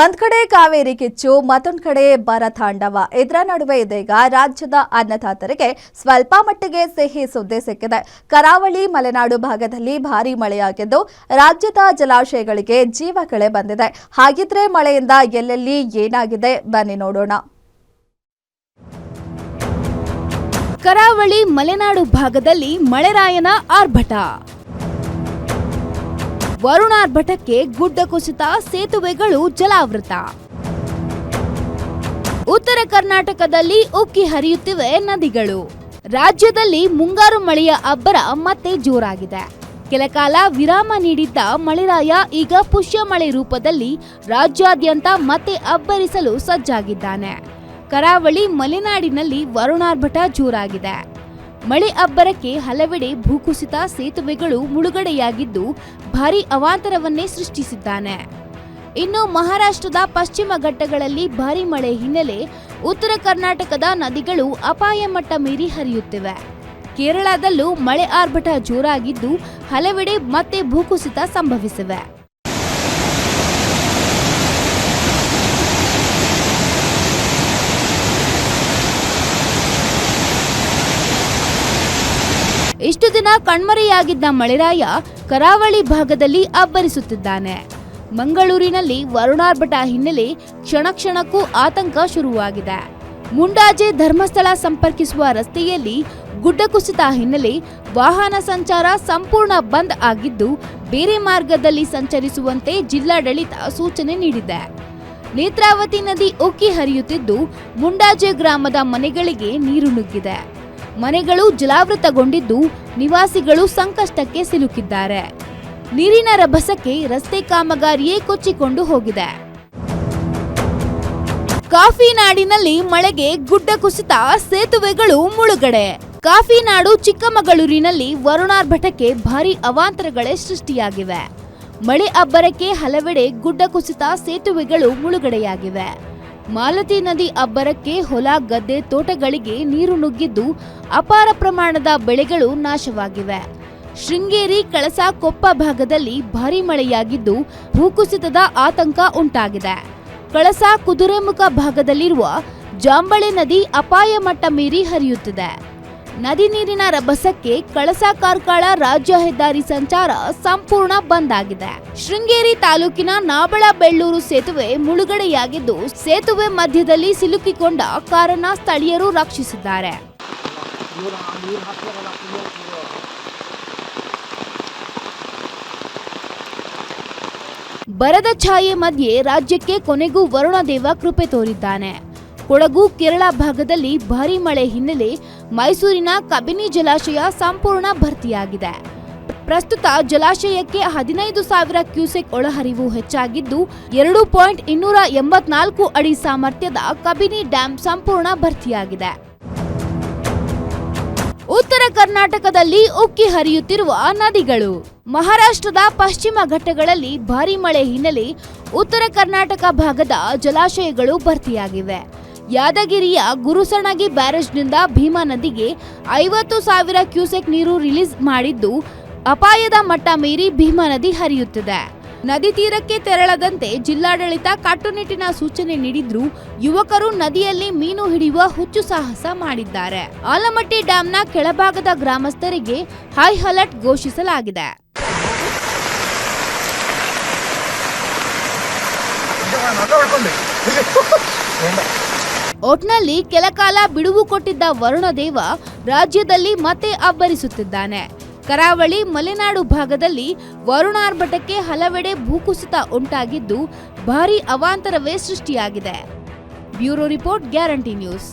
ಒಂದ್ ಕಡೆ ಕಾವೇರಿ ಕಿಚ್ಚು ಮತ್ತೊಂದು ಕಡೆ ಬರ ತಾಂಡವ ಇದರ ನಡುವೆ ಇದೀಗ ರಾಜ್ಯದ ಅನ್ನದಾತರಿಗೆ ಸ್ವಲ್ಪ ಮಟ್ಟಿಗೆ ಸಿಹಿ ಸುದ್ದಿ ಸಿಕ್ಕಿದೆ. ಕರಾವಳಿ ಮಲೆನಾಡು ಭಾಗದಲ್ಲಿ ಭಾರೀ ಮಳೆಯಾಗಿದ್ದು ರಾಜ್ಯದ ಜಲಾಶಯಗಳಿಗೆ ಜೀವಕಳೆ ಬಂದಿದೆ. ಹಾಗಿದ್ರೆ ಮಳೆಯಿಂದ ಎಲ್ಲೆಲ್ಲಿ ಏನಾಗಿದೆ ಬನ್ನಿ ನೋಡೋಣ. ಕರಾವಳಿ ಮಲೆನಾಡು ಭಾಗದಲ್ಲಿ ಮಳೆರಾಯನ ಆರ್ಭಟ. ವರುಣಾರ್ಭಟಕ್ಕೆ ಗುಡ್ಡ ಕುಸಿತ, ಸೇತುವೆಗಳು ಜಲಾವೃತ. ಉತ್ತರ ಕರ್ನಾಟಕದಲ್ಲಿ ಉಕ್ಕಿ ಹರಿಯುತ್ತಿವೆ ನದಿಗಳು. ರಾಜ್ಯದಲ್ಲಿ ಮುಂಗಾರು ಮಳೆಯ ಅಬ್ಬರ ಮತ್ತೆ ಜೋರಾಗಿದೆ. ಕೆಲಕಾಲ ವಿರಾಮ ನೀಡಿದ್ದ ಮಳೆರಾಯ ಈಗ ಪುಷ್ಯ ಮಳೆ ರೂಪದಲ್ಲಿ ರಾಜ್ಯಾದ್ಯಂತ ಮತ್ತೆ ಅಬ್ಬರಿಸಲು ಸಜ್ಜಾಗಿದ್ದಾನೆ. ಕರಾವಳಿ ಮಲೆನಾಡಿನಲ್ಲಿ ವರುಣಾರ್ಭಟ ಜೋರಾಗಿದೆ. ಮಳೆ ಅಬ್ಬರಕ್ಕೆ ಹಲವೆಡೆ ಭೂಕುಸಿತ, ಸೇತುವೆಗಳು ಮುಳುಗಡೆಯಾಗಿದ್ದು ಭಾರೀ ಅವಾಂತರವನ್ನೇ ಸೃಷ್ಟಿಸಿದ್ದಾನೆ. ಇನ್ನು ಮಹಾರಾಷ್ಟ್ರದ ಪಶ್ಚಿಮ ಘಟ್ಟಗಳಲ್ಲಿ ಭಾರೀ ಮಳೆ ಹಿನ್ನೆಲೆ ಉತ್ತರ ಕರ್ನಾಟಕದ ನದಿಗಳು ಅಪಾಯ ಮಟ್ಟ ಮೀರಿ ಹರಿಯುತ್ತಿವೆ. ಕೇರಳದಲ್ಲೂ ಮಳೆ ಆರ್ಭಟ ಜೋರಾಗಿದ್ದು ಹಲವೆಡೆ ಮತ್ತೆ ಭೂಕುಸಿತ ಸಂಭವಿಸಿವೆ. ಇಷ್ಟು ದಿನ ಕಣ್ಮರೆಯಾಗಿದ್ದ ಮಳೆರಾಯ ಕರಾವಳಿ ಭಾಗದಲ್ಲಿ ಅಬ್ಬರಿಸುತ್ತಿದ್ದಾನೆ. ಮಂಗಳೂರಿನಲ್ಲಿ ವರುಣಾರ್ಭಟ ಹಿನ್ನೆಲೆ ಕ್ಷಣ ಕ್ಷಣಕ್ಕೂ ಆತಂಕ ಶುರುವಾಗಿದೆ. ಮುಂಡಾಜೆ ಧರ್ಮಸ್ಥಳ ಸಂಪರ್ಕಿಸುವ ರಸ್ತೆಯಲ್ಲಿ ಗುಡ್ಡ ಕುಸಿತ ಹಿನ್ನೆಲೆ ವಾಹನ ಸಂಚಾರ ಸಂಪೂರ್ಣ ಬಂದ್ ಆಗಿದ್ದು ಬೇರೆ ಮಾರ್ಗದಲ್ಲಿ ಸಂಚರಿಸುವಂತೆ ಜಿಲ್ಲಾಡಳಿತ ಸೂಚನೆ ನೀಡಿದೆ. ನೇತ್ರಾವತಿ ನದಿ ಉಕ್ಕಿ ಹರಿಯುತ್ತಿದ್ದು ಮುಂಡಾಜೆ ಗ್ರಾಮದ ಮನೆಗಳಿಗೆ ನೀರು ನುಗ್ಗಿದೆ. ಮನೆಗಳು ಜಲಾವೃತಗೊಂಡಿದ್ದು ನಿವಾಸಿಗಳು ಸಂಕಷ್ಟಕ್ಕೆ ಸಿಲುಕಿದ್ದಾರೆ. ನೀರಿನ ರಭಸಕ್ಕೆ ರಸ್ತೆ ಕಾಮಗಾರಿಯೇ ಕೊಚ್ಚಿಕೊಂಡು ಹೋಗಿದೆ. ಕಾಫಿ ನಾಡಿನಲ್ಲಿ ಮಳೆಗೆ ಗುಡ್ಡ ಕುಸಿತ, ಸೇತುವೆಗಳು ಮುಳುಗಡೆ. ಕಾಫಿ ನಾಡು ಚಿಕ್ಕಮಗಳೂರಿನಲ್ಲಿ ವರುಣಾರ್ಭಟಕ್ಕೆ ಭಾರೀ ಅವಾಂತರಗಳೇ ಸೃಷ್ಟಿಯಾಗಿವೆ. ಮಳೆ ಅಬ್ಬರಕ್ಕೆ ಹಲವೆಡೆ ಗುಡ್ಡ ಕುಸಿತ, ಸೇತುವೆಗಳು ಮುಳುಗಡೆಯಾಗಿವೆ. ಮಾಲತಿ ನದಿ ಅಬ್ಬರಕ್ಕೆ ಹೊಲ, ಗದ್ದೆ, ತೋಟಗಳಿಗೆ ನೀರು ನುಗ್ಗಿದ್ದು ಅಪಾರ ಪ್ರಮಾಣದ ಬೆಳೆಗಳು ನಾಶವಾಗಿವೆ. ಶೃಂಗೇರಿ, ಕಳಸಾ, ಕೊಪ್ಪ ಭಾಗದಲ್ಲಿ ಭಾರೀ ಮಳೆಯಾಗಿದ್ದು ಭೂಕುಸಿತದ ಆತಂಕ ಉಂಟಾಗಿದೆ. ಕಳಸಾ, ಕುದುರೆಮುಖ ಭಾಗದಲ್ಲಿರುವ ಜಾಂಬಳೆ ನದಿ ಅಪಾಯ ಮಟ್ಟ ಮೀರಿ ಹರಿಯುತ್ತಿದೆ. ನದಿ ನೀರಿನ ರಭಸಕ್ಕೆ ಕಳಸಾ ಕಾರ್ಕಳ ರಾಜ್ಯ ಹೆದ್ದಾರಿ ಸಂಚಾರ ಸಂಪೂರ್ಣ ಬಂದ್ ಆಗಿದೆ. ಶೃಂಗೇರಿ ತಾಲೂಕಿನ ನಾಬಳ ಬೆಳ್ಳೂರು ಸೇತುವೆ ಮುಳುಗಡೆಯಾಗಿದ್ದು ಸೇತುವೆ ಮಧ್ಯದಲ್ಲಿ ಸಿಲುಕಿಕೊಂಡ ಕಾರನ್ನ ಸ್ಥಳೀಯರು ರಕ್ಷಿಸಿದ್ದಾರೆ. ಬರದ ಛಾಯೆ ಮಧ್ಯೆ ರಾಜ್ಯಕ್ಕೆ ಕೊನೆಗೂ ವರುಣದೇವ ಕೃಪೆ ತೋರಿದ್ದಾನೆ. ಕೊಡಗು, ಕೇರಳ ಭಾಗದಲ್ಲಿ ಭಾರೀ ಮಳೆ ಹಿನ್ನೆಲೆ ಮೈಸೂರಿನ ಕಬಿನಿ ಜಲಾಶಯ ಸಂಪೂರ್ಣ ಭರ್ತಿಯಾಗಿದೆ. ಪ್ರಸ್ತುತ ಜಲಾಶಯಕ್ಕೆ 15,000 ಕ್ಯೂಸೆಕ್ ಒಳಹರಿವು ಹೆಚ್ಚಾಗಿದ್ದು 2.284 ಅಡಿ ಸಾಮರ್ಥ್ಯದ ಕಬಿನಿ ಡ್ಯಾಂ ಸಂಪೂರ್ಣ ಭರ್ತಿಯಾಗಿದೆ. ಉತ್ತರ ಕರ್ನಾಟಕದಲ್ಲಿ ಉಕ್ಕಿ ಹರಿಯುತ್ತಿರುವ ನದಿಗಳು. ಮಹಾರಾಷ್ಟ್ರದ ಪಶ್ಚಿಮ ಘಟ್ಟಗಳಲ್ಲಿ ಭಾರೀ ಮಳೆ ಹಿನ್ನೆಲೆ ಉತ್ತರ ಕರ್ನಾಟಕ ಭಾಗದ ಜಲಾಶಯಗಳು ಭರ್ತಿಯಾಗಿವೆ. ಯಾದಗಿರಿಯ ಗುರುಸಣಗಿ ಬ್ಯಾರೇಜ್ನಿಂದ ಭೀಮಾ ನದಿಗೆ 50,000 ಕ್ಯೂಸೆಕ್ ನೀರು ರಿಲೀಸ್ ಮಾಡಿದ್ದು ಅಪಾಯದ ಮಟ್ಟ ಮೀರಿ ಭೀಮಾ ನದಿ ಹರಿಯುತ್ತಿದೆ. ನದಿ ತೀರಕ್ಕೆ ತೆರಳದಂತೆ ಜಿಲ್ಲಾಡಳಿತ ಕಟ್ಟುನಿಟ್ಟಿನ ಸೂಚನೆ ನೀಡಿದ್ರೂ ಯುವಕರು ನದಿಯಲ್ಲಿ ಮೀನು ಹಿಡಿಯುವ ಹುಚ್ಚು ಸಾಹಸ ಮಾಡಿದ್ದಾರೆ. ಆಲಮಟ್ಟಿ ಡ್ಯಾಂನ ಕೆಳಭಾಗದ ಗ್ರಾಮಸ್ಥರಿಗೆ ಹೈ ಅಲರ್ಟ್ ಘೋಷಿಸಲಾಗಿದೆ. ಒಟ್ನಲ್ಲಿ ಕೆಲಕಾಲ ಬಿಡುವು ಕೊಟ್ಟಿದ್ದ ವರುಣದೇವ ರಾಜ್ಯದಲ್ಲಿ ಮತ್ತೆ ಅಬ್ಬರಿಸುತ್ತಿದ್ದಾನೆ. ಕರಾವಳಿ ಮಲೆನಾಡು ಭಾಗದಲ್ಲಿ ವರುಣಾರ್ಭಟಕ್ಕೆ ಹಲವೆಡೆ ಭೂಕುಸಿತ ಉಂಟಾಗಿದ್ದು ಭಾರೀ ಅವಾಂತರವೇ ಸೃಷ್ಟಿಯಾಗಿದೆ. Bureau report, guarantee news.